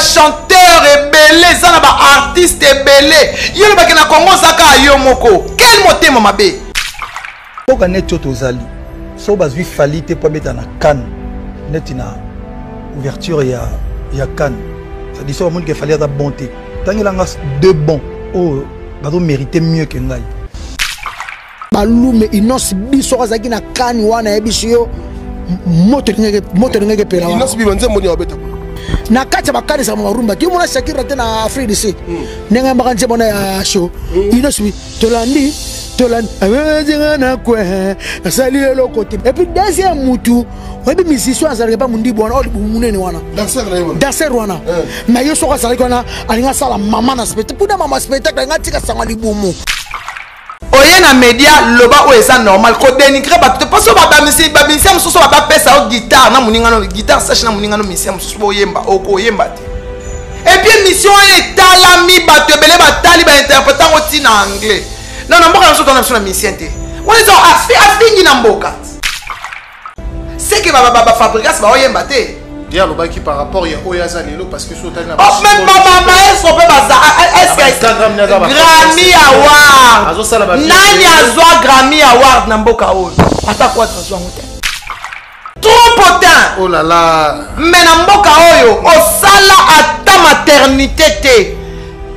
chanteur ebele ça na ba artiste ebele yo le bakena Congo saka yo moko quel motema mabe oka net tozali so bazwi falite po beta na Cannes net na ouverture ya Cannes ça dit ça monde qu'il fallait la bonté tant il a deux bons oh bazo mériter mieux que ngai balume inos biso azaki na Cannes wana ebisio moto ngeke pela inos bi banze moni obeta na kati bakani sa marumba ti mona Shakira te na Afrique d'ici nenga makanze mona ya show inos bi tolandi awenga na kwe asali le côté et puis deuxième mutu webi musicien azalaka pa mundi bona o munene wana danser wana na yo soka azalaka wana alinga sala mama na spectacle puna mama spectacle nga tika sanga libumu oye na media loba o eza normal ko dénigrer bato parce que ba musicien mususu ba pesa o guitare na muninga no guitare sache na muninga no musicien mususu bo yemba o ko yemba te et puis mission est talami bato ebele batali ba interprétant oti na anglais non non mboka naso tona na musicien te on est afingi na mboka c'est que ba fabrikas ba oyemba te dia loba ki par rapport ya oyaza lelo parce que sotali na oh même mama est-ce peut baza est-ce Grammy Award nani azwa Grammy Award na mboka oyo ata quoi transwa ngote trop potent oh là là mais na mboka oyo osala ata maternité te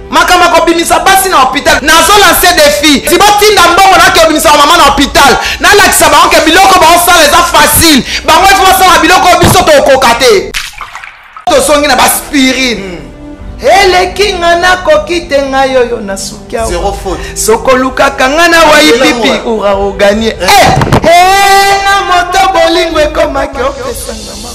makama ko bimisa basi na hôpital nazo lancer défi si botinda mbongo na ko bimisa mama na hôpital na lakisa ba onke biloko ba osala eza facile bango ifo basala biloko biso to kokate to songi na aspirine elekinga na kokite ngayo yo na sukia zéro faute soko lukaka ngana wa ipipi ura oganie na moto bolingo ekomaki opesanga mama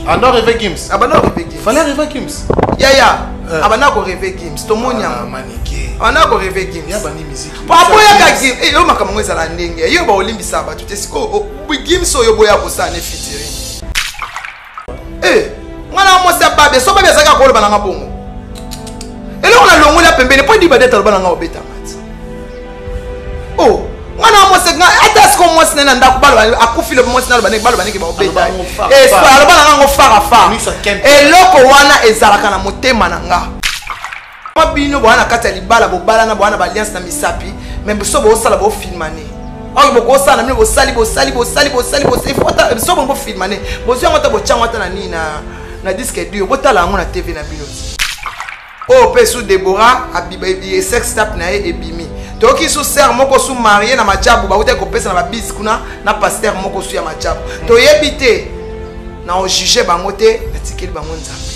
Andor rêver Gims abana rêver Gims fallait rêver Gims ya abana ko rêver Gims to monya manike abana ko rêver Gims ya bani musique papa ya ka Gims yo makambo ezala ndenge yo ba olimbisa ba tuté siko Gims yo boya ko sa ne fitiri ngana mo se babe so babe zaka ko le balanga bongo eloko na longo la pembele po di ba deta le balanga obeta mat oh ngana mo se ata sko mo se na ndako balo akufile mo se na balo baneke ba obeta so alo balanga ngo fara fa eloko wana ezalaka na motema na nga mabino bwana kata libala bo balanga bwana ba alliance na misapi même so bo sala bo filmane ok boko sala mimi bo sali fota so bo filmane bo zo ngata bo changwa ta na nini na disque dio botala ngo na TV na bino oh pesu Deborah abibi sex tap na ebimi toki su ser moko su marié na machabu ba uta ko pesa na ba bis kuna na pasteur moko su ya machabu to yebite na o juger bango te na tikeli bango nzambe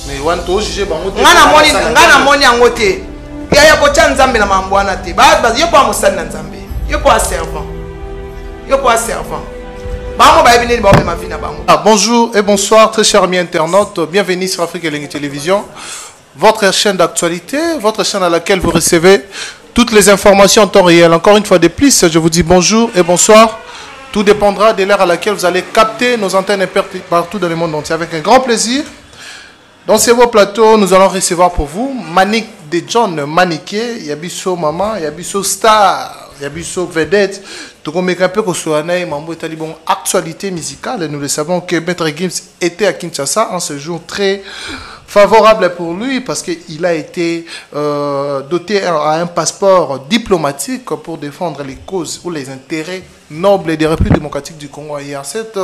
mais wan to juger bango te ngana moni yango te ya ko cha nzambe na mambwana te ba yo pa mosali na nzambe yo pa servant bonjour et bonsoir très chers amis internautes, bienvenue sur Afrique Elengi Télévision, votre chaîne d'actualité, votre chaîne à laquelle vous recevez toutes les informations en temps réel. Encore une fois de plus, je vous dis bonjour et bonsoir. Tout dépendra de l'heure à laquelle vous allez capter nos antennes partout dans le monde entier. Avec un grand plaisir, dans ce beau plateau, nous allons recevoir pour vous Manick de John Maniké, Yabiso Maman, Yabiso Star, Yabiso Vedette. Donc on met un peu actualité musicale. Nous le savons que Maître Gims était à Kinshasa en ce jour très favorable pour lui parce qu'il a été doté à un passeport diplomatique pour défendre les causes ou les intérêts nobles des Républiques démocratiques du Congo. Hier, cette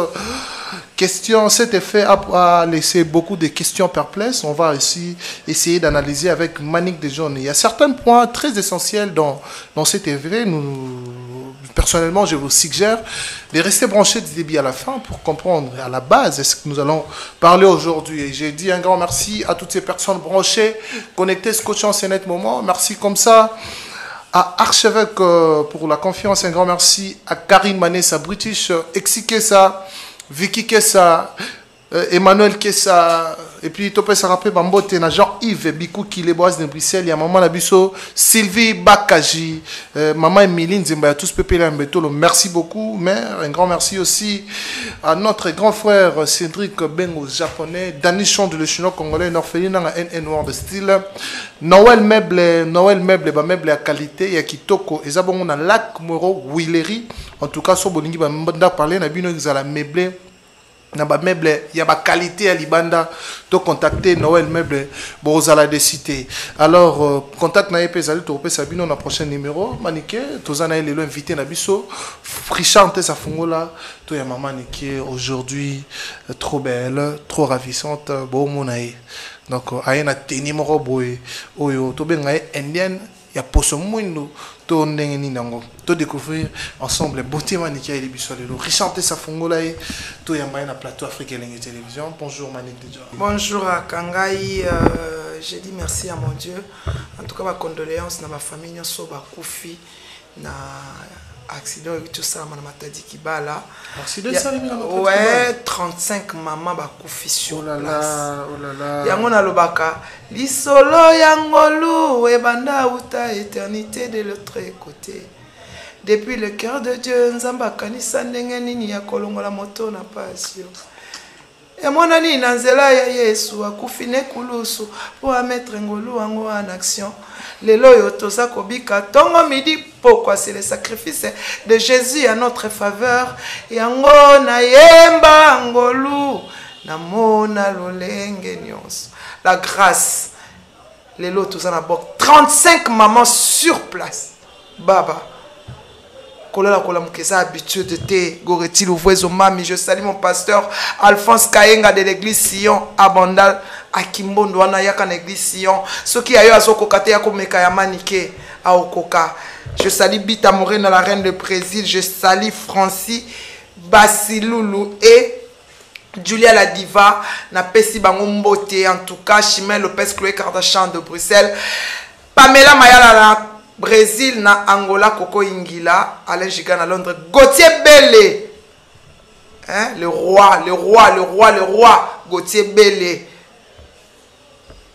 question, cet effet a laissé beaucoup de questions perplexes. On va aussi essayer d'analyser avec Manick de John. Il y a certains points très essentiels dans cet effet. Personnellement, je vous suggère de rester branchés du début à la fin pour comprendre à la base de ce que nous allons parler aujourd'hui. Et j'ai dit un grand merci à toutes ces personnes branchées, connectées, scotchées en ce net moment. Merci comme ça à Archevêque pour la confiance. Un grand merci à Karine Manessa, British, Exi Kessa, Vicky Kessa, Emmanuel Kessa, et puis Topé Sarapé Bambote, Jean-Yves Bikou qui les bois de Bruxelles, il y a Maman Nabiso, Sylvie Bakaji, Maman Emiline Zimba, tous Pépé Lambetolo, merci beaucoup. Mais un grand merci aussi à notre grand frère Cédric Bengo japonais, Dani Chond le chinois congolais, Norphéline dans NN Noir de style, Noël Meuble, meuble à qualité, Yakitoko, et Zabon a Lac Moro, Willery, en tout cas, sur Bolingi, Banda parler, Nabino, ils la meublé. na ba meuble ya ba qualité ya libanda to contacter Noël Meuble bozala de cité. Alors contact na epé zali to pesa bino na prochain numéro manike tozana lelo invité na biso frichante sa fungola to ya maman Niki aujourd'hui trop belle, trop ravissante bo monae. Donc ayena teni moko boy oyo to benga indienne ya poso mwindo to ndenge ni nango to découvrir ensemble beauté Manikia et les biso lelo richante sa fungola e to yamba na plateau Afrique Elengi Télévision. Bonjour Manik déjà. Bonjour à Kangai, j'ai dit merci à mon Dieu. En tout cas ma condoléances na ma famille nyoso ba kufi na accident et tout ça na matadi kibala. Accident ça ouais 35 maman ba kufi sur oh là place. là, oh là là. Yango na lobaka lisolo yangolu e banda uta éternité de l'autre côté. Depuis le cœur de Dieu nzamba kanisa ndenge nini ya kolongola moto na passion. Et mon ani nanzela ya Yesu akufine kulusu pour mettre ngolu wango en action. Lelo yo toza kobika tongo midi pourquoi c'est le sacrifice de Jésus à notre faveur. Yango na yemba ngolu na mona lolenge nyonso. La grâce. Lelo toza na bok 35 mamans sur place. Baba. Kola kola mukeza habitué de te Goreti Louvoiso mami. Je salue mon pasteur Alphonse Kayenga de l'église Sion Abondal à Kimbondo wana yaka na église Sion. Ce qui a eu à Zokokate yako meka ya manike à Okoka. Je salue Bita Morena la reine de Brésil. Je salue Francis Basiloulou et Julia la diva na pesi bango mbote. En tout cas Chimène Lopez Chloé Kardashian de Bruxelles. Pamela Mayala la Brésil na Angola Coco Ingila, Alain Gigan à Londres, Gauthier Bellé, hein, le roi, Gauthier Bellé.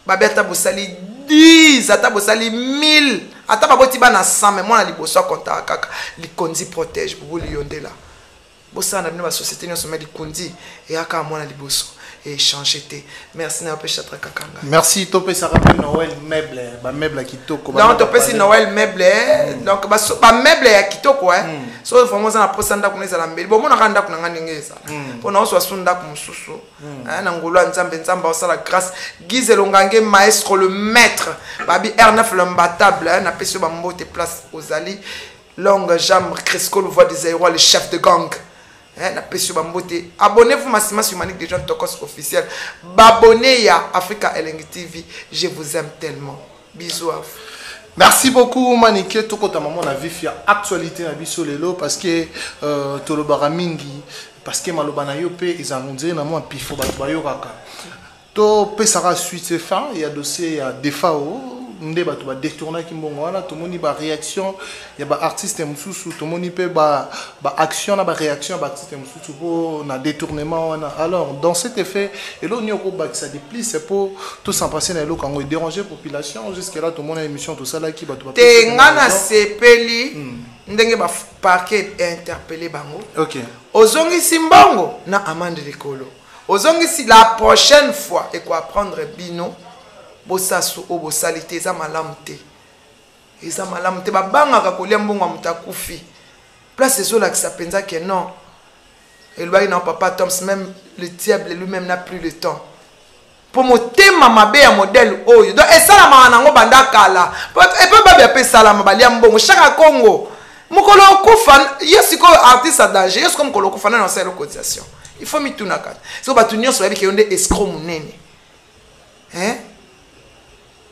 Babeta Bosali 10, ata Bosali 1000, ata baboti ba na 100, mais moi na liboso konta kaka, likondi protège pour liyondela. Bossa na bino ba société nyonso me likondi et aka moi na liboso. Et changer. Merci na pêche Kakanga. Merci Topé ça rappelle Noël Meuble, ba meuble kitoko. Non Topé c'est Noël Meuble. Donc ba meuble ya kitoko hein. So vraiment ça na posanda kuneza la mbeli. Bon mona randa kunanga ngeza. Pona so asunda kumususu. Na ngolo nzambe nzamba osala grâce. Guise Longange maestro le maître. Babi R9 l'imbattable na pêche ba mbote place aux Ali. Longue jambe Cresco le voix des aérois le chef de gang. Abonnez-vous massivement sur Manik des gens Tokos officiel. Abonnez à Africa Elengi TV. Je vous aime tellement. Bisous à vous. Merci beaucoup Maniké. Toko ta maman la vie fière actualité à biso lelo parce que tolobara mingi parce que malobana yope ils ont dit na moi pifo ba bayo kaka. To pesara suite c'est fin il y a dossier il y a défaut. Ndé ba to ba détourner kimbongo wana to moni ba réaction ya ba artiste mususu to moni pe ba action na ba réaction ba artiste mususu po na détournement wana. Alors dans cet effet et là nyoko ba ça déplice c'est pour tout s'en passer na lo kango déranger population jusqu'à là tout monde émission tout ça là qui ba to ba te ngana sepeli ndenge ba parquet interpeller bango. OK. Ozongi simbongo na amande likolo. Ozongi si la prochaine fois et quoi prendre bino bosasu o bosalite eza malamte babanga kolia mbongo mutakufi place ezola qui s'apenza que non et lui non papa Toms même le diable lui-même n'a plus le temps pour motema mabe ya modèle oyo donc esala manango banda kala et peut pas bien sala mabalia mbongo chaque Congo mukolo kufa yesiko artiste à danger yesko mukolo kufa na sa cotisation il faut mituna kala so batunyo so yabi ke yonde escroc munene hein.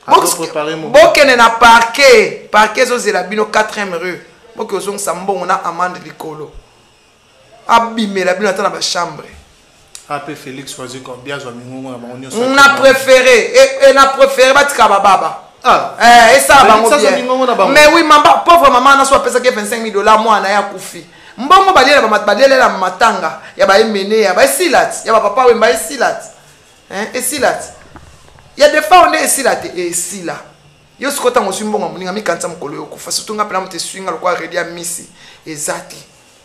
Bokene na parquet zo zela bino 4e rue. Boke ozong sambongo na amande likolo. Abimela bino atana ba chambre. Après Félix choisi comme bien zo mingongo na bango nyonso. On a préféré et na préféré batika baba. Et ça bango bien. Mais oui maman pauvre maman na so pesa ke $25,000 moi na ya kufi. Mbongo badele la matanga ya ba emene ya ba silat ya ba papa wemba silat. Hein et silat. Il y a des fois on est ici là et ici là. Yo skota ngosumbo ngamuninga mikanza mukolo yo kufa surtout ngapela mute swinga lokwa ready a misi ezati.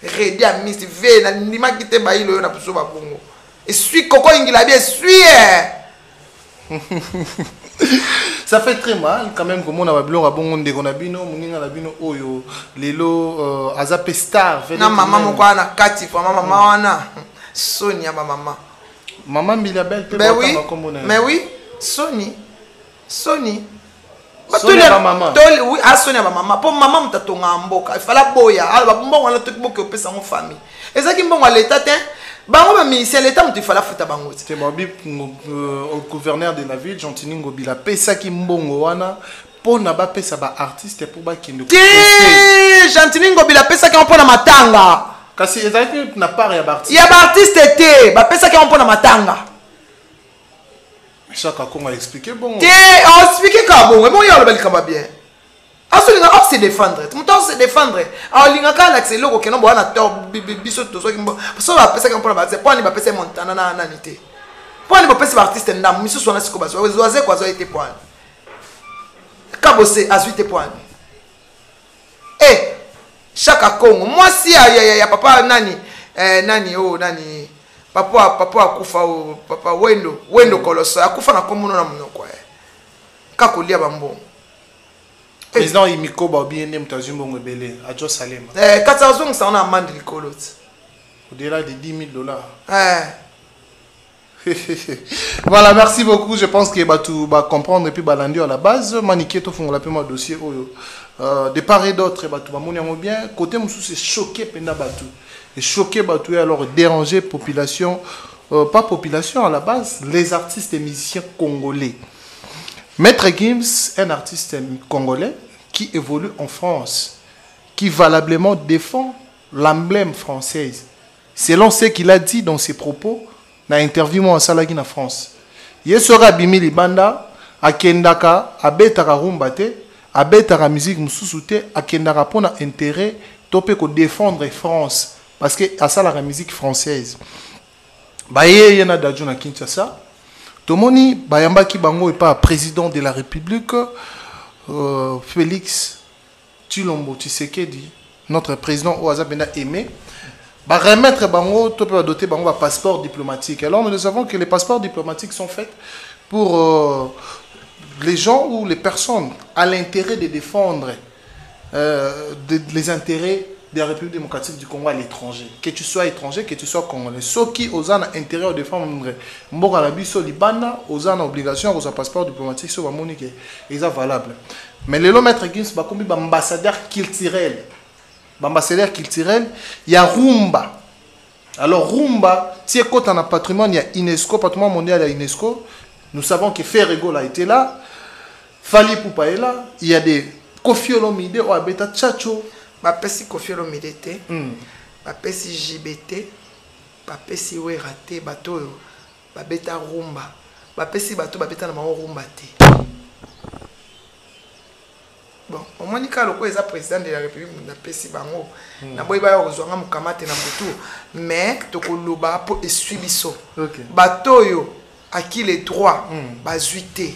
Ready a misi ve na ndima kite ba ilo yo na buso ba bongo. Et suis koko ingila bien suis. Ça fait très mal quand même comme on a blonga bongo ndeko na bino muninga na bino oyo lelo azape star na maman moko na kati kwa maman wana. Sonia ma maman. Maman Bilabel te Mais oui. Mais oui, Sony. Sonia ma maman. Oui, ah Sonia ma maman. Pour maman mtatonga mboka. Il fallait boya. Alors bon on a tout beaucoup que sa famille. Et ça qui bon à l'état hein. Bango ba ministère l'état il fallait fouta bango. C'est Bobi au gouverneur de la ville Gentini Ngobila pesa ki mbongo wana pour na ba pesa ba artiste pour ba kende. Gentini Ngobila pesa ki on pona matanga. Kasi ezaki na part ya ba artiste. Ya ba artiste était ba pesa ki on pona matanga. Chaque Congo a expliqué bon. On expliqué comment bon, mais bon il a le bel comment bien. Asuli nga se défendre. Muto se défendre. Alors linga ka l'accès loko ke no bo na to biso to so kimbo. So ba pesa ke mpona ba c'est pas ni ba pesa montana na nanité. Pas ni ba pesa artiste ndam miso so na siko ba so zoaze kwa zo été point. Kabose azuite point. Eh chaque Congo moi si ya papa nani nani papa akufa o papa wendo koloso akufa na komuno na munoko kakolia bambo. Président Imiko Babi est Mtazumbo Mbele, à Joe Salem. 400 ça on a amende l'école. Au-delà de $10,000. Voilà, merci beaucoup. Je pense que tu vas comprendre et puis balandir à la base. Maniqué, tu fais un dossier. De part et d'autre, tu vas monter bien. Côté Moussou, c'est choqué Penda Batou. Et choqué Batou, alors déranger population, pas population à la base, les artistes et musiciens congolais. Maître Gims, un artiste congolais qui évolue en France, qui valablement défend l'emblème française. Selon ce qu'il a dit dans ses propos, dans l'interview en Salagui en France. Il sera Bimi Libanda, à Kendaka, à Betara Rumbate, à Betara musique Moussousoute, à Kendaka pour intérêt, topé que défendre France, parce que à ça la musique française. Baye yana d'adjoint à Kinshasa. Tomoni Bayambaki Bango est pas président de la République. Félix Tshilombo Tshisekedi, notre président Ouazabena aimé, va remettre Bango, tout peut doter Bango un passeport diplomatique. Alors nous savons que les passeports diplomatiques sont faits pour les gens ou les personnes à l'intérêt de défendre les intérêts de la République démocratique du Congo à l'étranger. Que tu sois étranger, que tu sois congolais. Ceux qui ont intérêt à défendre Mboka Labiso Libana, ont obligation à un passeport diplomatique sur la monnaie qui est valable. Mais le maître Gims, c'est un ambassadeur culturel. L'ambassadeur culturel, il y a Rumba. Alors Rumba, si on a un patrimoine, il y a UNESCO, patrimoine mondial, il y a UNESCO. Nous savons que Ferrego a été là. Fali Poupa est là. Il y a des Kofi Olomide, Oabeta Tchacho. Bapesi Kofi Olomide te, bapesi JBT, bapesi Werate, bato babeta Rumba, bapesi bato babeta na mao Rumba te. Bon, au moins nika loko eza président de la République bapesi bango, na boy ba kozwanga mukamate na mutu, mais tokoloba po esui biso. Bato yo aki les droits bazuité.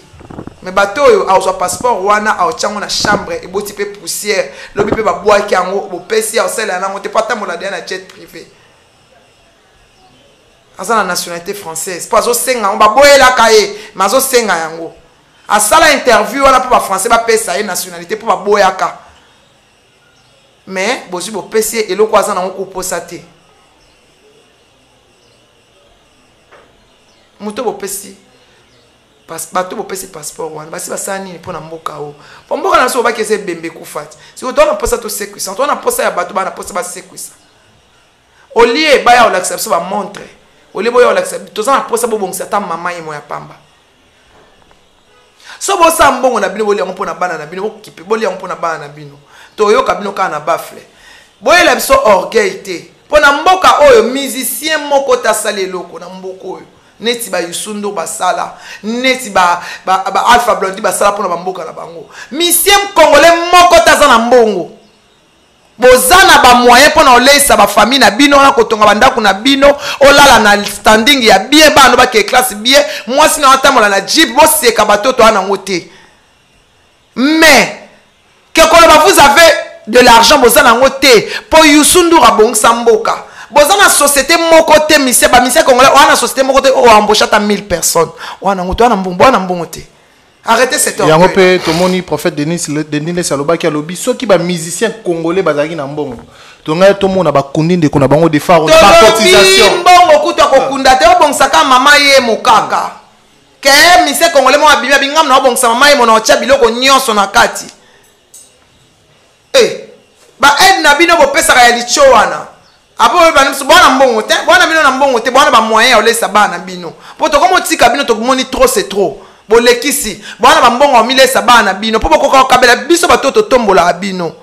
Mais bateau a un passeport wana a un na chambre et boti pe poussière lobi pe ba bois ki ango bo pesi a sel na ngote pas tambola de na jet privé. Asa la nationalité française. Pas zo senga on ba boyela kaye, mazo senga yango. A sala interview wana pour ba français ba pesa e nationalité pour ba boyaka. Mais bozi bo pesi eloko asa na ngo posa te. Muto bo pesi bato bopesi passeport wana basi basani ni pona mboka o po mboka na so ba kese bembe kufati si oto na posa to séquence to na posa ya bato bana posa ba séquence olie ba ya olaxab so ba montre olie boya olaxab to za na posa bo bongisa ta mama yemo ya pamba so bo sa mbongo na bino bolia mpona bana na bino bokipe bolia mpona bana na bino to yo kabino ka na bafle boyela biso orgueil te pona mboka oyo musicien moko ta sale loko na mboko oyo neti ba Yusundo basala neti ba Alpha Blondy basala pona bamboka na bango misiem congolais moko taza na mbongo bozana ba moyen pona oleisa ba famille na bino na kotonga bandako na bino olala na standing ya bien bano ba ke classe bien moi sina atamola na jeep bo seka batoto ana ngote mais que koloba vous avez de l'argent bozana ngote po Yusundo rabongsa mboka bozana société moko te mise congolais wana société moko te o embauché ta 1000 personnes wana ngoto wana mbongo te Arrêtez cet orgueil. orgueil. Yango pe tomoni prophète Denis Saloba qui a lobby ceux qui ba musicien congolais bazaki na mbongo. Tonga to mona ba kundi de kona bango de phare ba cotisation. Mbongo kuta ko kunda te obonsaka mama ye mokaka. Ke mise congolais mo abimia bingam na obongsa mama ye mona ocha biloko nyonso na kati. Ba aide na bino bo pesa ya licho wana. Apo ba nimso bona mbongo te, bona bino na mbongo te, bona ba moyen olesa bana bino. Po to komo tika bino to moni trop c'est trop. Bolekisi bwana bambongo amilesa bana bino po bokoka kabela biso batoto tombola bino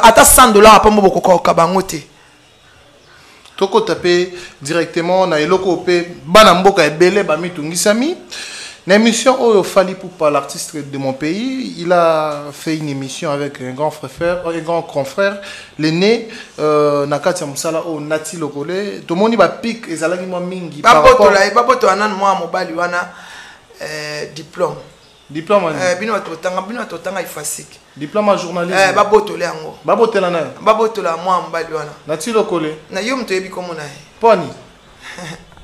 ata $100 pa bokoka kabango te toko taper directement na eloko pe bana mboka ebele ba mitungisami na émission Oyo Fali pour l'artiste de mon pays. Il a fait une émission avec un grand confrère l'aîné nakati ya musala o Nati Lokole to moni ba pic ezalaki mo mingi par rapport baboto anan moi mobali wana diplôme bino totanga ifasiki diplôme journaliste baboto le yango babotela na baboto la moi mobali wana Nati Lokole na yo mto yebi komo na ye poni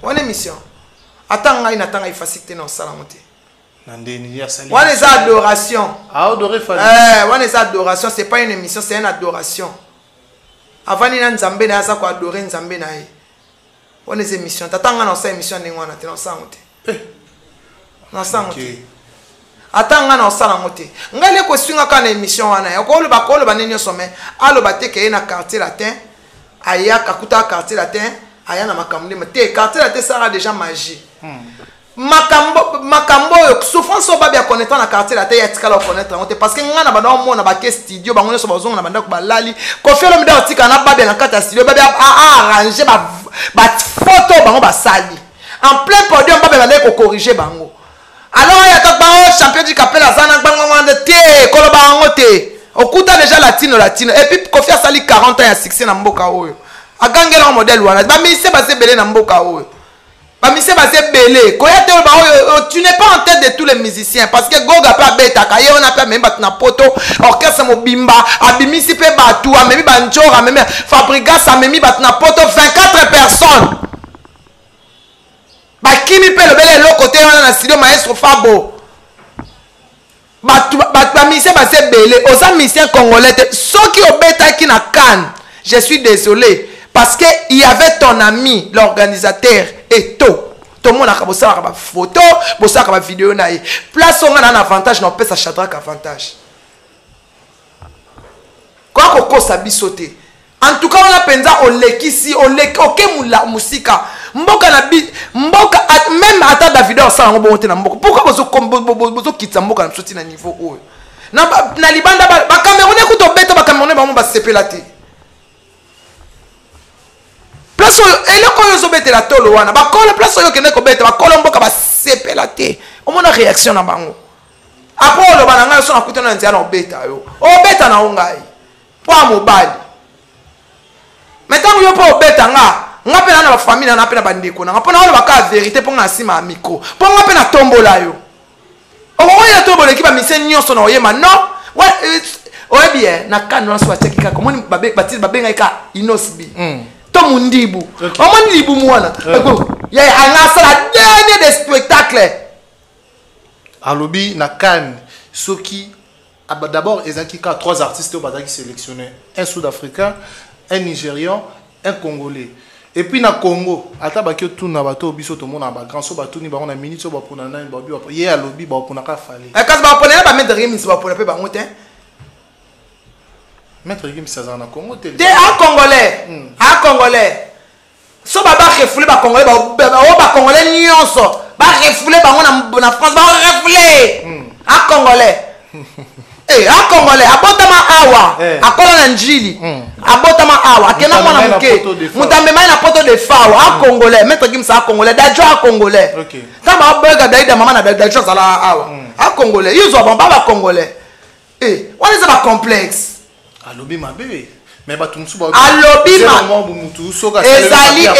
wana émission atanga inatanga ifasiki te na osala mote nandeni ya sali wana eza adoration adoré Fali wana eza adoration, c'est pas une émission, c'est une adoration. Avant ni na nzambe na asa ko adorer nzambe na ye wana eza émission tatanga na osala émission ndenge wana te na osala mote na osala mote atanga na osala mote ngale ko swinga kana émission wana ya ko lo ba nini sommet aloba te ke na quartier latin aya kakuta quartier latin aya na makambo te quartier latin ça a déjà magie makambo souffrance so babia connaître na quartier latin ya tikala connaître ngote parce que ngana bana mona ba ke studio bango so bazonga na banda ko balali ko felo mda otika na babia na kata studio babia arranger ba photo bango ba sali en plein podium babia banda ko corriger bango. Alors il y a un champion du capel à Zana Bangwande Té, Koloba Angote. Okuta déjà latino. Et puis Kofi a sali 40 ans à succès dans Mboka Oyo. A gangé un modèle ouana. Ba mi se basé belé dans Mboka Oyo. Ba mi se basé belé. Koyate ba tu n'es pas en tête de tous les musiciens parce que Goga pas beta kaye on a pas même batna poto orchestre mobimba abimisi pe batu amemi banchora amemi Fabrigas amemi batna poto 24 personnes. Bakimi pe le bele lo côté wana na studio maestro Fabo ba musicien ba se belé oza musicien congolais ceux qui obeta qui na Cannes. Je suis désolé parce que il y avait ton ami l'organisateur et tout le monde a kabosala ka ba photo bosala ka ba vidéo na ye place on a un avantage na pesa Shadrack avantage quoi ko kosa bisoté. En tout cas on a penza olekisi okemula musika mboka na mboka même ata Davido osala ngo bonte na mboka pourquoi bozo kitsa mboka na soti na niveau oyo na libanda ba Camerounais ko to beta ba Camerounais ba mo ba sepela te place eloko yo zo betela tolo wana ba kola place yo kende ko beta ba kola mboka ba sepela te o mona réaction na bango apolo bana nga so na kutana nzia na obeta yo obeta na ongai po mobali maintenant yo po obeta nga pe na ba famille na pe na bandeko na po na wala baka vérité po nga sima micro po nga pe na tombola yo o ya tombola ki ba mise nyonso na oyema non oye bien na kano so ateki ka komoni batis babenga ka inosbi to mundibu o moni libu mwana ya anga la dernier des spectacles alobi na Cannes soki d'abord ezaki ka 3 artistes au bazaki sélectionné un sud-africain un nigérian un congolais et puis na Congo ata ba ki tout na bato biso to mona ba grand so ba tuni ba on a minute so ba pona na ba bi ye alobi ba pona ka fali e kasi ba pona ba mettre game ba pona pe ba ngote mettre game ça na Congo te un congolais so ba refoulé ba congolais ba congolais nyonso ba refoulé ba na France ba refoulé un congolais un congolais abotama awa akola na njili abotama awa akena mwana muke mutamema na poto de fao un congolais maître Gims un congolais dajo un congolais quand ba bega daida mama na dajo sala awa un congolais yuzo ba congolais on est pas complexe alobi mabe mais ba tumsu ba alobi ma mutu soka ezali ya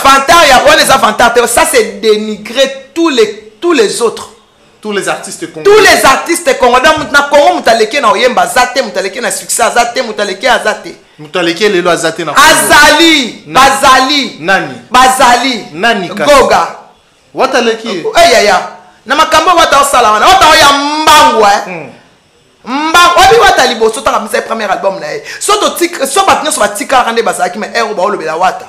vantar ya on est vantar ça c'est dénigrer tous les autres. Tous les artistes congolais. Tous les artistes congolais. Na Congo mutaleke na oyemba zate mutaleke na succès azate mutaleke azate. Mutaleke lelo azate na Azali, Bazali. Nani? Bazali. Nani Goga. Wata leki. Ya. Na makambo wata osala wana. Wata ya mbangu mbangu. Obi wata liboso ta kamisa premier album na ye. So to tik so batnya so batika rande basaki mais ero ba olobela wata.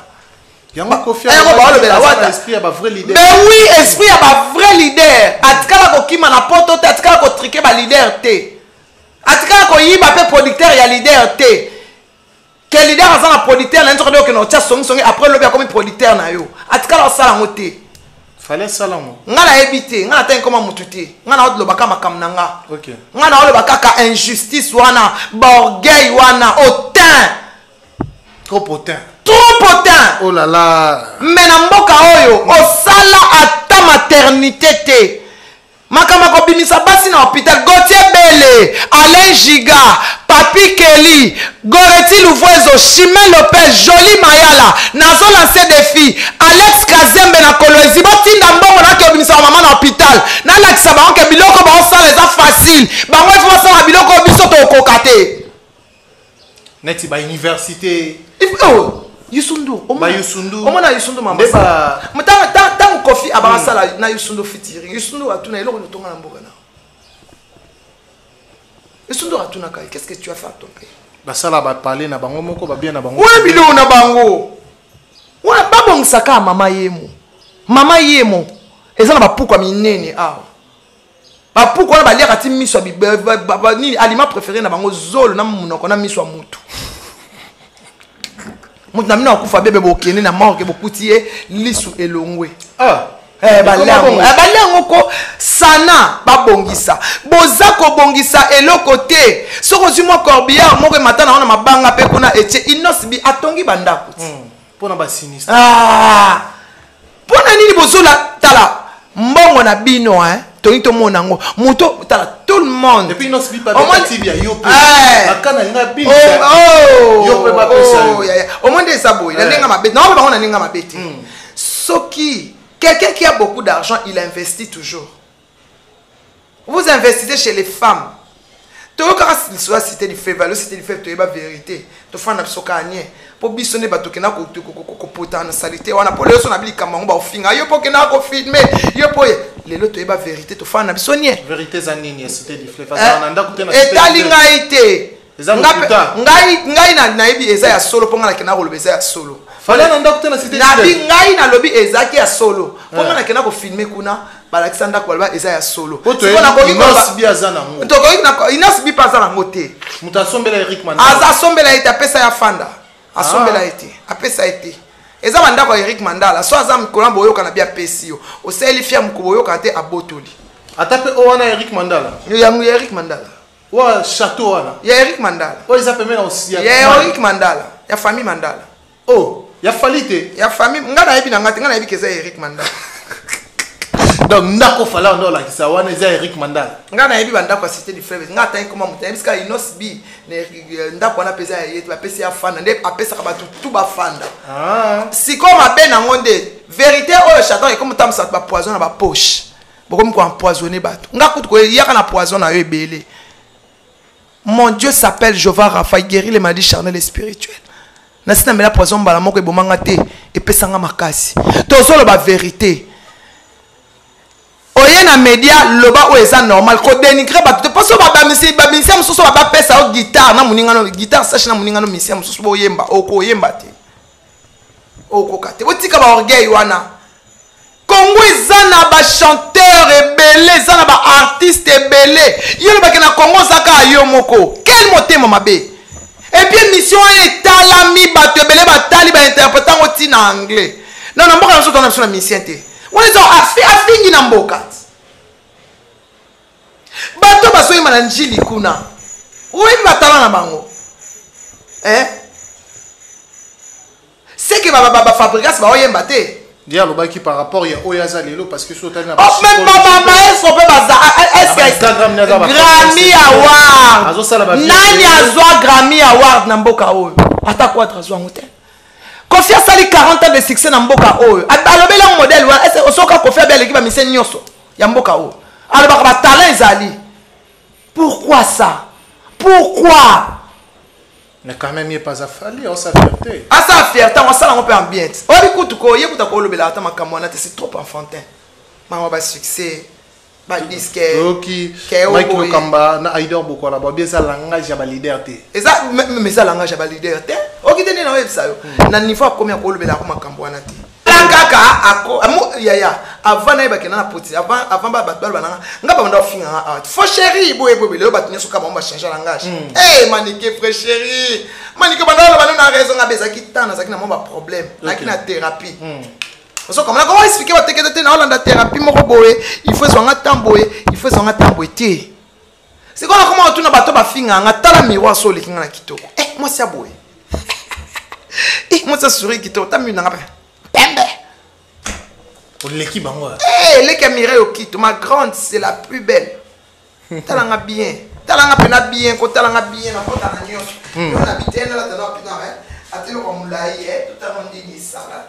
Yango Kofia. Ero ba olobela wata. Esprit ba vrai leader. Mais oui, esprit ya ba vrai leader. Atikala ko kima na poto te, atikala ko triquer ba leader te. Atikala ko yiba pe producteur ya leader te. Quel leader a un producteur na nzoko ke no tia songi après lobi comme producteur na yo. Atikala osala ngote. Fallait salamo. Ngana ebité, ngana tan comme mututé. Ngana odlo baka makam nanga. OK. Ngana odlo baka ka injustice wana, borgueil wana, autain. Trop potin. Trop potin. Oh là là. Mais na mboka oyo, osala ata maternité te. Makama ko bimisa basi na hôpital Gauthier Bele, Alain Giga, Papi Kelly, Goreti Louvrezo, Chimé Lopez, Jolie Mayala, nazo lancer défi, Alex Kazembe na Kolwezi, botinda mbongo na ke bimisa maman na hôpital. Na lakisa ba onke biloko ba osala eza facile. Ba ngwe fo sala biloko biso to kokate. Neti ba université. Oh, Yusundu, ba Yusundu. Omona Yusundu mama. Deba. Tant Kofi abasala na Yusundu fitiri. Yusundu atuna eloko notonga na mboka na. Yusundu atuna kai, qu'est-ce que tu as fait à ton pays? Ba sala ba parler na bango moko ba bien na bango. Ouais bilo na bango. Wana babong saka mama yemo. Mama yemo. Eza na bapuko minene awa. Bapuko na balia kati miso ba ni aliment préféré na bango zolo na munoko na miso mutu. Mutu na mina okufa bebe bokene na mort ke bokutie lisu elongwe. Ah. Balengo ko sana babongisa. Boza ko bongisa eloko te. Soko zimo corbillard moko matana na mabanga pe kuna etie inosbi atongi bandako. Pona ba sinistre. Ah. Pona nini bozola tala mbongo na bino tongi to monango. Muto tala tout le monde. Depuis inosbi pa tibia yo pe. Bakana nga bino. Yo pe ba pesa. Au moins des aboy. Na ninga mabete. Na ba na ninga mabete. Soki quelqu'un qui a beaucoup d'argent, il investit toujours. Vous investissez chez les femmes. Tu vois, soit cité du fait, valeur cité du fait, tu es la vérité. Tu fais un absocanier. Pour bisonner, tu as une salité. On a pour le son habillé comme on va au fin. Yo pour que n'a pas filmé. Yo pour les lots, tu es la vérité. Tu fais un absonnier. Vérité zanini, cité du fait. Et ta lingaïté. Ngai na ebi eza ya solo ponga na kena kolobeza ya solo. Fallait nanda kutena cité. Na bi ngai na lobi ezaki ya solo. Ponga na kena ko filmer kuna balakisa nda kolba eza ya solo. Siko ko inos bi azana ngo. To ko na inos bi paza na ngote. Muta sombela Eric Mandala. Aza sombela ite apesa ya fanda. Asombela ite. Apesa ite. Eza banda ko Eric Mandala. So aza mkola boyoka na bia pesio. Oseli fia mkoboyoka te abotoli. Atape owana Eric Mandala. Yo yangu Eric Mandala. Wa château wana. Ya Eric Mandala. O ils appellent aussi. Ya Eric Mandala. Ya famille Mandala. Oh, ya falite. Ya famille ngana yebi na ngati ngana yebi keza Eric Mandala. Donc ndako fala ndo la kisa wana za Eric Mandala. Ngana yebi banda kwa cité du fleuve. Ngata tan comment muta biska inos bi ndako na pesa yetu ba pesa ya fanda nde apesa ka batu tout ba fanda. Ah. Si comme abe na ngonde vérité o château et comme tam sa ba poison na ba poche. Bokom ko empoisonner batu. Ngakutu ko yaka na poison na yo ebele. Mon Dieu s'appelle Jehovah Rapha, guérit les maladies charnelles et spirituelles. Nasina mela poison bala moko e bomanga te e pesanga makasi. Tozolo ba vérité. Oye na média loba o eza normal ko dénigrer ba tout parce ba misia mususu ba pesa o guitare na muninga no guitare sache na muninga no misia mususu bo yemba oko yemba te. Oko kate. Botika ba orgueil wana. Congo ezana ba chanteur ebele ezana ba artiste ebele yo ba na Congo zaka yo moko quel motema mabe et puis mission est talami ba ebele ba tali ba interprétant oti na anglais non na mboka nso tona na mission te on les a afingi na mboka bato ba soyima na njili kuna oui ba tala na bango c'est que ba fabrikas ba oyemba te. Dia lo baki par rapport ya oyaza lelo parce que sur tana ba même ba est-ce peut baza est-ce Grammy Award nani azwa Grammy Award na mboka oyo ata quoi azwa ngote Koffi sali 40 ans de succès na mboka oyo alobela modèle wa est-ce osoka Koffi bel équipe mise nyoso ya mboka oyo alobaka ba talent ezali pourquoi ça pourquoi. Mais quand même, il n'y a pas à fallir, on sa fierté. À sa fierté, on s'en a un peu ambiance. On écoute quoi, il écoute quoi le bel attends ma camarade, c'est trop enfantin. Maman ba succès. Ba disque. OK. Mike Lokamba na Aider beaucoup là-bas. Bien ça langage ya ba leader té. Et ça mais ça langage ya ba leader té. OK tene na websa yo. Na niveau combien ko lobela ko makambo wana té. Kaka ako yaya avant na ibaki na poti avant ba batbal bananga ngaba ndo finga fo chéri boye le batunye soka ba changer langage. Eh manike frère chéri. Manike bandala banana raison ngabeza kitana zakina mo ba problème. Nakina thérapie. Parce que comme comment expliquer votre technique dans la thérapie moko boye, il faut zonga tamboye, il faut zonga tamboye. C'est quoi comment tu na bato ba finga ngata la miroir so le kinga na kitoko. Eh moi c'est boye. Eh moi ça souris kitoko tamu na ngapa. Pembe. Pour l'équipe bango. Eh les caméras au kito, ma grande c'est la plus belle. Talanga bien. Talanga pena bien, ko talanga bien na kota na nyos. On habite na la tana pina hein. Atelo comme mulai tout à monde dit ça là.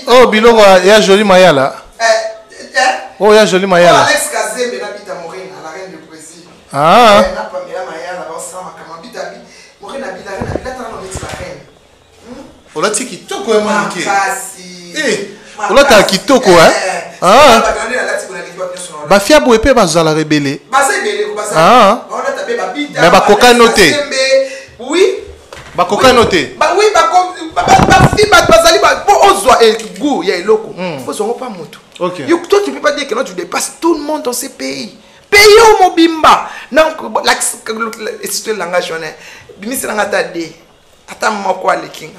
Oh, Bilongo, il y a joli Maya là. Oh, il y a joli Maya là. Alex Kazembe habite à Morine, à la reine du Brésil. Ah. Il y a Pamela Maya là, on s'en va comme habite à Morine, habite à la reine. On a dit Kitoko, hein, Maniké. Eh, on a dit Kitoko, hein. Ah. Bah, Fia Bouépé, bah, la rebelle. Bah, c'est belé, ah. On a tapé Babita. Mais bah, Coca noté. Oui. Bah, Coca noté. Bah, oui, bah, okay. Toi, tu ne peux pas dire que non, tu dépasses tout le monde dans ces pays. Pays au Mobimba. Donc, c'est le langage. Bimis langata de. Attends, quoi, les kinga.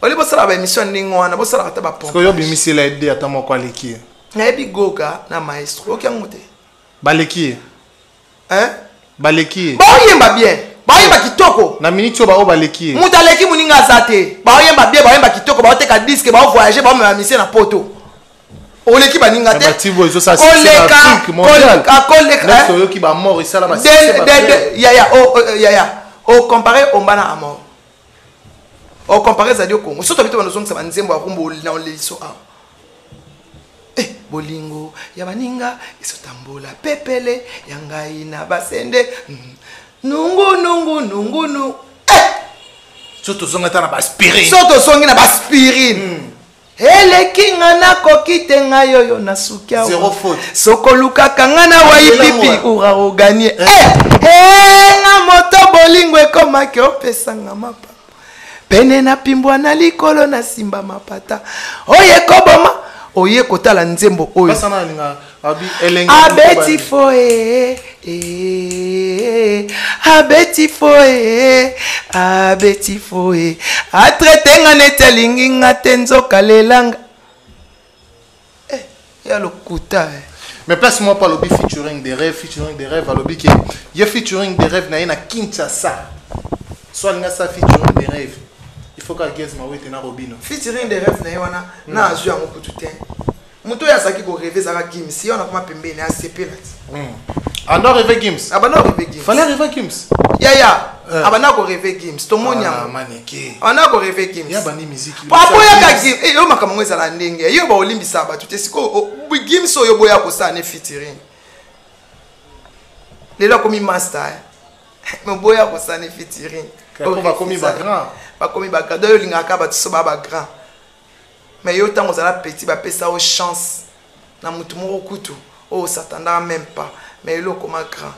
On est pour ça la émission n'ingwa, na pour ça la taba pompe. Parce que yo bimis la aide attends, quoi, les qui. Na ebi goga na maestro. Ok, ngote. Baleki. Hein? Baleki. Ba yemba bien. Ba yemba kitoko. Na minute ba o baleki. Mutaleki muninga zate. Ba yemba bien, ba yemba kitoko, ba oteka disque, ba voyager, ba me mission na poto. Oleki ba ninga te. Ba tivo eso ça c'est Afrique mondiale. Koleka. Yo ki ba mort ça là ba. Ya. O comparé au mbana à mort. O comparé za dio Congo. Surtout bito banozongisa banzembo ya kumbo na oliso a. Bolingo ya baninga isotambola pepele yangai na basende. Nungu. Surtout zonga ta na baspirine. Surtout zonga na baspirine. Ele kinga na kokite nga yoyo na sukia. Zéro faute. Sokoluka kangana wa ipipi ura oganye. Nga moto bolingo ekomaki opesa nga mapa. Pene na pimbwa na likolo na simba mapata. Oye koboma. Oye kotala nzembo oyo. Basana ninga abi elenge. Abeti foe. Abeti foe. Atretenga netelingi nga tenzo kalelanga. Ya lokuta. Mais place-moi pas lobby featuring des rêves, à lobby qui y a featuring des rêves na Kinshasa. Soit nga ça featuring des rêves. Il faut qu'à guess ma wete na Robino. Featuring des rêves na yona na azu yango kututin. Muto ya saki ko rêver za Gims. Si on a kuma pembeni a CP là. Ando rêver Gims. Abana rêver Gims. Fallait rêver Gims. Ya. Abana ko rêver Gims. To monya. Ah maneke. On a ko rêver Gims. Ya bani musique. Papa ya ka Gims. Eh yo makamwe za la ndenge. Yo ba olimbisa ba tuté siko Gims oyo boya ko sa ne featuring. Lelo komi master. Me boya ko sa ne featuring. On va commis ba grand. Ba komi ba grand. Yo lingaka ba tso ba grand. Mais yo tango za la petit ba pesa au chance. Na mutu moko kutu. Oh s'attendra même pas. Mais yo comme grand.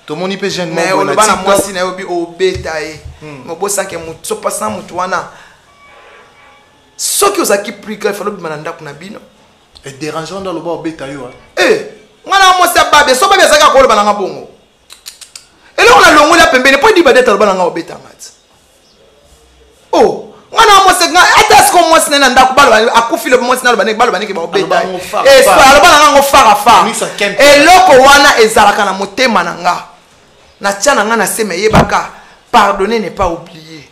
Tout le monde peut jeune mais on va na mwasi na yo bi obeta e. Mo bosa ke mutu so pasa mutu wana. Soki ozaki plus grave falo bi mananda kuna bino. Et dérangeant dans le bas obeta yo. Ngana mo sa babe so babe zaka ko balanga bongo. Et là on a longola pembene po di badeta balanga obeta ngati. Oh, ngana mo se nga atas ko mo sene nda ko balo akufile mo sene balo banike ba obeta. Et so balanga ngo fara. Et loko wana ezalaka na motema nanga. Na tiana nga na sema yebaka pardonner n'est pas oublier.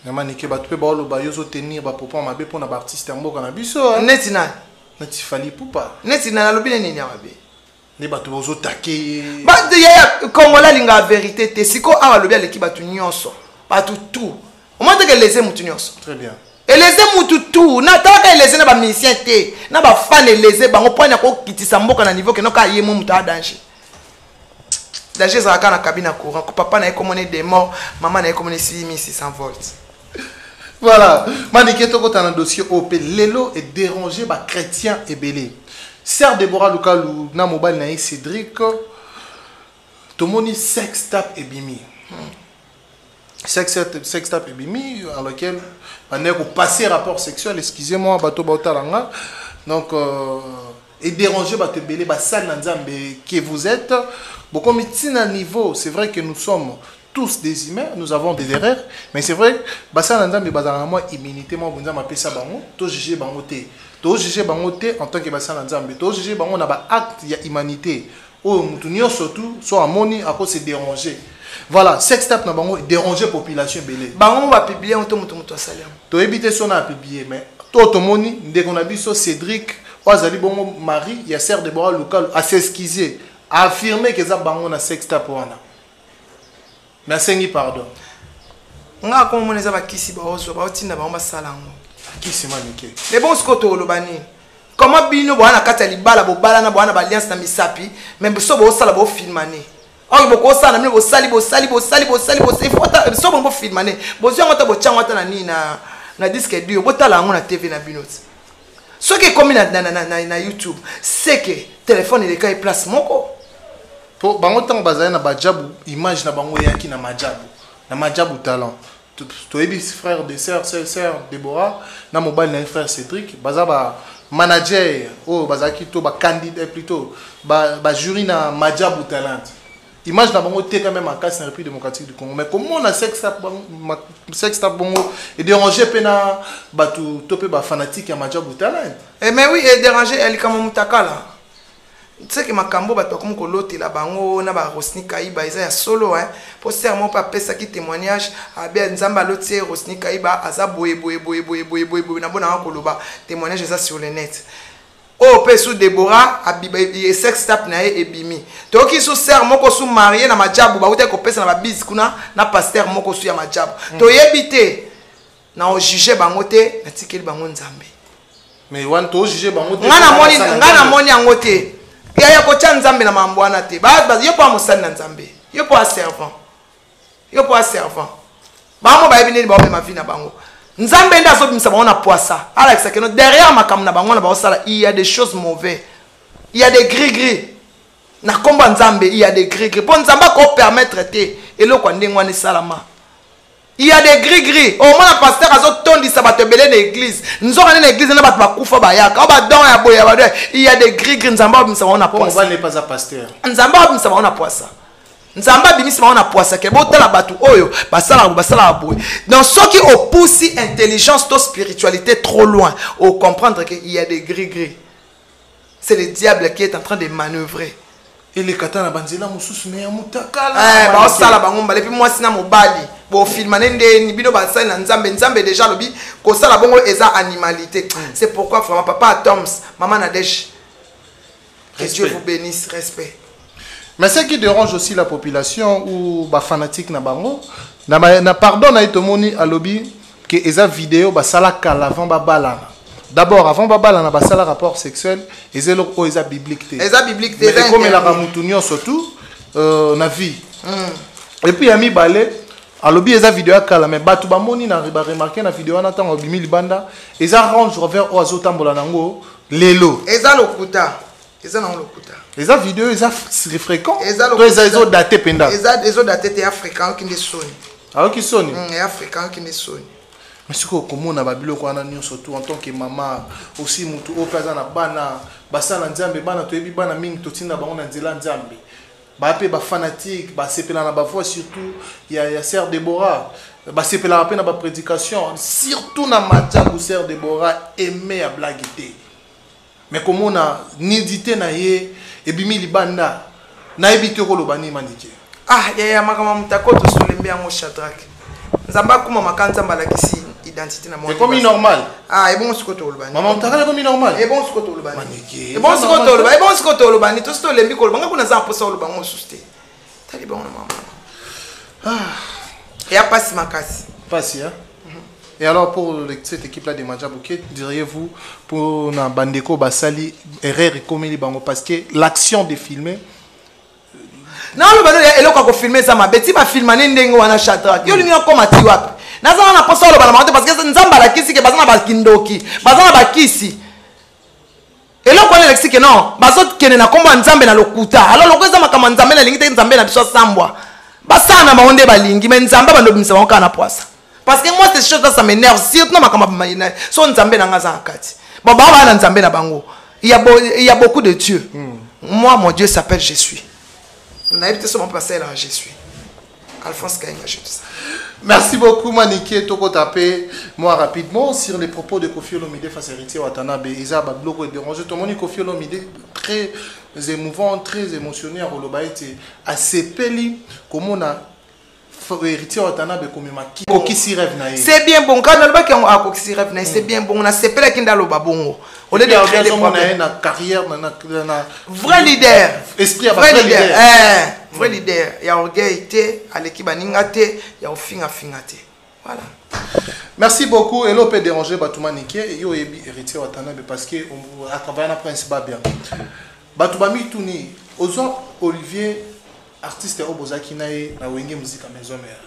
Namanike ba tupe ba oloba yozo tenir ba popo mabe pona ba artiste mboka na biso. Netina. Nati fali poupa. Netina na lobine nini amabe. Les bateaux bozo taquer. Ba de ya Congola linga vérité te siko awa lobi aleki batu nyonso. Batu tout. Au moins que les mutu nyonso. Très bien. Et les mutu tout. Na taka les na ba musicien te. Na ba fan les bango point ko kitisa mboka na niveau que no ka yemo mutu a danger. Danger za kana cabine courant. Ko papa na ekomone des morts, maman na ekomone 6600 volts. Voilà. Maniké toko dans un dossier OP. Lelo est dérangé par chrétien et belé. Serre Déborah Lukalu na mobile na Cédric. Tomoni sex tap et bimi. Sex tap et bimi dans lequel on est passer rapport sexuel. Excusez-moi, bateau baotalanga. Donc et dérangé par te belé ba sal nanzambe que vous êtes. Beaucoup de niveau, c'est vrai que nous sommes tous des humains, nous avons des erreurs, mais c'est vrai que ça n'a pas immunité, moi je m'appelle ça bango, to juger bango té, to juger bango té en tant que basa nzambe, to juger bango na ba acte ya humanité. Oh mutunio surtout soit amoni à cause c'est déranger. Voilà, sex tap na bango déranger population belé. Bango va publier on to mutu salam. To éviter son à publier mais to tomoni dès qu'on a vu so Cédric, Oazali bongo Marie, ya Serre Déborah local à s'excuser, à affirmer que ça bango na sex tap wana. Merci, pardon. Nga ko moneza ba kisi ba oso ba otinda ba salango. Kisi manike. Mais bon ce koto lobani. Comment bino bwana kata libala bo bala na bwana ba alliance na misapi, même so bo sala bo filmane. O bo ko sala bo sali faut so bo filmane. Bo zo ngota bo changota na ni na disque dio bo tala ngo na TV na binoti. Ce qui est comme na YouTube, c'est que téléphone il est kai place moko. Pour bango tant bazaya na bajabu image na bango yaki na majabu talent to ebi frère de sœur Déborah na mobile na frère Cédric bazaba manager oh bazaki to ba candidat plutôt ba jury na majabu talent image na bango te quand même en casse na République démocratique du Congo mais comment on a sex tap bango et déranger pena batu topé ba fanatique ya majabu talent mais oui et déranger elle comme mutakala. Tu sais que ma cambo bato comme kolote la bango na ba Rosny Kaiba isa ya solo hein pour serment pas pesa qui témoignage a bien nzamba lotie Rosny Kaiba aza boye na bona koloba témoignage ça sur le net oh pesu Déborah abiba e sex tap na e bimi to ki sous serment ko sous marié na majabu ba uta ko pesa na ba bis kuna na pasteur moko sous ya majabu to yebite na o juger bango te na tikeli bango nzambe mais wan to juger bango te ngana moni angote ya ko cha nzambe na mambwana te ba yo pa musani na nzambe yo pa servant bango ba ebine ba ma vie na bango nzambe nda so bimisa bango na poisa alexa que derrière makam na bango na ba sala il y a des choses mauvaises il y a des gris na komba nzambe il y a des gris pour nzamba ko permettre te eloko ndengwa ni salama. Il y a des gris. Au moins, le pasteur a tondi ça va te belé l'église. Nous avons une église, nous avons pas koufa bayaka. Il y a des gris. Nzamba bimisa on a poisa. On n'est pas un pasteur. Nzamba bimisa on a poisa. Nzamba bimisa on a poisa. Que bon la batu oyo basala boy. Dans ceux qui opposent intelligence to spiritualité trop loin, au comprendre qu'il y a des gris. C'est le diable qui est en train de manœuvrer. Et les katana banzela mususu me mutakala ba osala bango mbale puis moi sina mobali bo filmane ndeni bino ba sala nzambe déjà lobi ko sala bongo eza animalité. C'est pourquoi vraiment papa Toms maman Nadège que Dieu vous bénisse, respect. Mais ce qui dérange aussi la population ou ba fanatique na bango na pardon na itomoni à lobby que eza vidéo ba sala kala avant ba bala. D'abord, avant Babala, on a passé le rapport sexuel, et c'est le biblique. Mais comme la ramoutounion surtout, on a vu. Et puis, il y a mis balai, à l'objet, il y a une vidéo à mais Batu Bamoni n'a pas remarqué la vidéo en attendant Bimi Libanda, et ça range vers Oazo Tambolanango, Lelo. Et ça, l'okuta. Et ça, non, l'okuta. Et ça, vidéo, c'est fréquent. Et ça, l'okuta. daté penda. Et ça, les autres datés, c'est africain qui ne sonne. Ah, qui sonne? Et africain qui ne sonne. Mais ce que comme na babilo ko ana surtout en tant que maman aussi mutu o kaza na bana basala nzambe bana to yebi bana mingi to tinda bango na nzela nzambe ba pe ba fanatique ba sepela na ba voix surtout il y a Serre Déborah ba sepela pe na ba prédication surtout na majabu Serre Déborah aimé à blaguer mais comme on a nidité na ye e bimi libanda na ebité ko lobani manike ah ya makama mutakoto solembe yango Shadrach nzamba kuma makanza mbalakisi identité na moi. C'est comme normal. Ah, et bon ce que tu as maman t'as comme normal. Et bon ce que tu as et bon ce que tu as et bon ce que tu as tout ce que les micros banga kuna za posa lo bango susté. Tali bon maman. Ah. Et a passe makasi. Passe hein. Et alors pour cette équipe là de Majabu, que diriez-vous pour na bandeko basali erreur comme les bango parce que l'action de filmer non le bano eloko ko filmer ça ma beti ba filmane ndenge wana Shadrach. Yo lingi ko mati wapi. nazanga na poso aloba na bango te parce que nzambe alakisi ke baza na bakindoki baza na bakisi eloko wana elakisi ke non bazokende na nkombo ya nzambe na lokuta alors loko eza makambo ya nzambe nalingi te nzambe na biso asambwa basala na bango nde balingi mais nzambe bandobimisa bango kaka na poisa parce que moi ces choses là ça m'énerve surtout na makambo ya mayina so nzambe na nga aza na kati bon bango baa na nzambe na bango il y a beaucoup de dieux moi mon Dieu s'appelle Je suis nayebi te so mon passer là Je suis Alphonse Kainga je tout ça. Merci beaucoup Maniké Toko Tapé. Moi rapidement sur les propos de Koffi Olomide face à Héritier Watanabe. Isa Babloko et dérangé. Tout le monde Koffi Olomide très émouvant, très émotionné à Rolobaïti. À Sepeli, comme on a Héritier Watanabe comme Maki. Kokisi rêve naïe. C'est bien bon. Quand on a dit qu'on Kokisi rêve naïe, c'est bien bon. On a Sepeli qui n'a pas bon. On est de créer des problèmes. Na carrière, na vrai leader. Esprit à vrai leader. Vrai leader. Il y a orgueil, à l'équipe Ningate, il y a au fingate. Voilà. Merci beaucoup. Et l'opé dérangé Batouma Nike et yo héritier Watanabe parce que à travers la principe bien. Batoubami Touni, Ozo Olivier artiste au Bozaki nae na wenge musique à maison mère.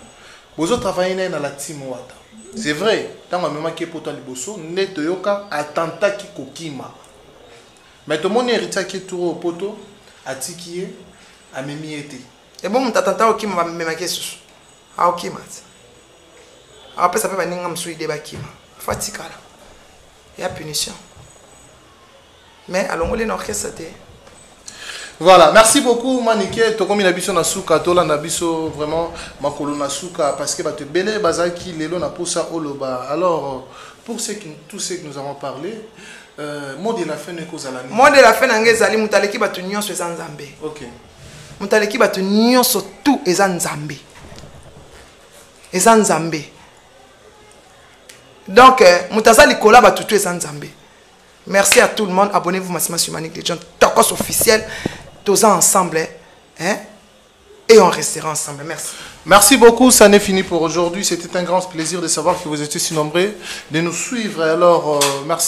Bozo travailler na la team Wata. C'est vrai, dans ma mémoire qui est pour toi liboso, net yoka attentat qui kokima. Mais tout le monde héritier qui est tout au poto, atikié, a memi été. Et bon, mon attentat au kima va me maquer sous. Ah, ok, mat. Après, ça peut venir à me souiller des bakima. Fatika là. Il y a punition. Mais allons les orchestre. Voilà, merci beaucoup Maniké. Tokomi nabiso na suka, tola nabiso vraiment makolo na suka parce que bate belé bazaki lelo na posa oloba. Alors pour tous ceux que nous avons parlé, mot de la fin ne cause à la nuit. Mot de la fin n'angezali mutaleki batu nyonso eza nzambe. OK. Mutaleki batu nyonso tout eza nzambe. Eza nzambe. Donc mutazali kola batu tout eza nzambe. Merci à tout le monde. Abonnez-vous massivement sur Manick Legend. Tokos officiel. Tous ensemble. Hein? Et on restera ensemble. Merci. Merci beaucoup. Ça n'est fini pour aujourd'hui. C'était un grand plaisir de savoir que vous étiez si nombreux de nous suivre. Alors, merci.